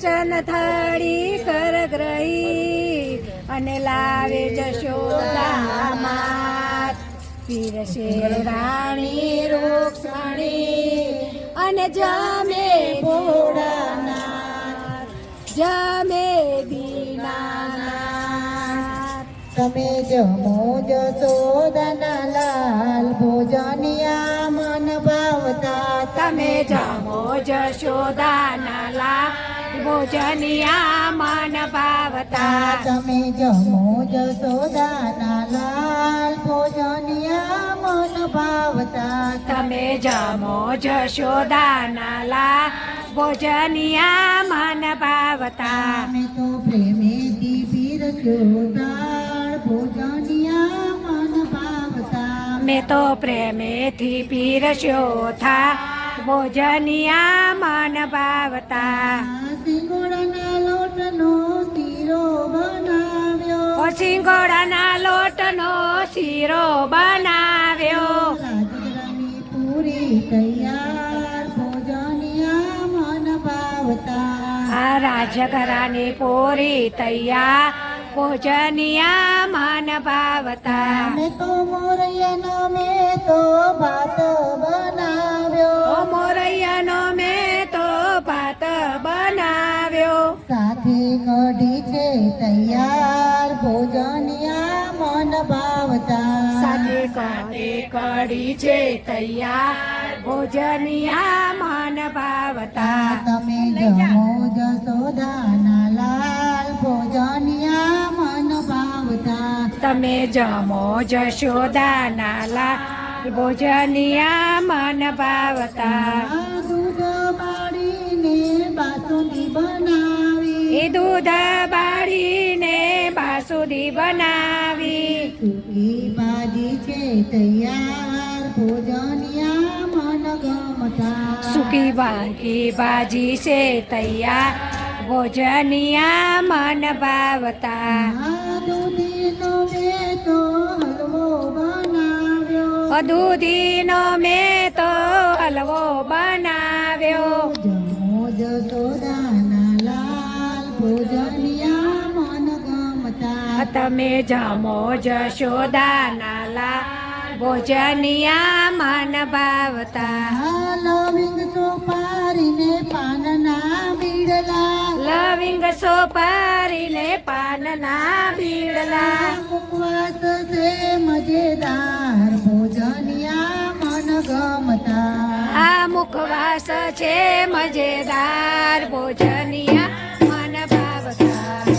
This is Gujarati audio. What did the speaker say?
કંચન થાળી કરગ્રહી અને લાવે જશોદા માત પીરસે રાણી રૂક્ષ્મણી અને જમે ભોળાનાથ જમે દીનાનાથ તમે જમો જશોદાના લાલ ભોજનિયા મન ભાવતા તમે જમો જશોદાના લાલ ભોજનિયા મન ભાવતા તમે જમો જશોદાના લાલ ભોજનિયા મન ભાવતા તમે જમો જશોદાના લાલ ભોજનિયા મન ભાવતા અમે તો પ્રેમેથી પીરસ્યો દાળ ભોજનિયા મન ભાવતા મેં તો પ્રેમેથી પીરસ્યો થા ભોજનિયા મન ભાવતા સિંગોડાના લોટનો શીરો બનાવ્યો સિંગોડાના લોટનો શીરો બનાવ્યો રાજગરાની પૂરી તૈયાર ભોજનિયા મન ભાવતા આ રાજગરાની પૂરી તૈયાર ભોજનિયા મન ભાવતા મેં તો મોરૈયાનો મેં તો ભાત બનાવ્યો મોરૈયાનો મેં તો ભાત બનાવ્યો સાથે કઢી છે તૈયાર ભોજનિયા મન ભાવતા સાથે કઢી છે તૈયાર ભોજનિયા મન ભાવતા તમે જમો જશોદાના લાલ ભોજનિયા મન ભાવતા તમે જમો જશોદાના લાલ ભોજનિયા મન ભાવતા દૂધ બાળીને બાસુંદી બનાવી એ દૂધ બાળીને બાસુદી બનાવી સૂકી ભાજી છે તૈયાર ભોજનિયા મન ગમતા સૂકી ભાજી છે તૈયાર ભોજનિયા મન ભાવતા દૂધીનો મેં તો હલવો બનાવ્યો દૂધીનો મેં તો હલવો બનાવ્યો જમો જશોદાના લાલ ભોજનિયા મન ગમતા તમે જમો જશોદાના લાલ ભોજનિયા મન ભાવતા લવિંગ સોપારીને પાનના બીડલા લવિંગ સોપારીને પાનના બીડલા ઉપવાસ છે મજેદાર ભોજનિયા મન ગમતા આ મુખવાસ છે મજેદાર ભોજનિયા મન ભાવતા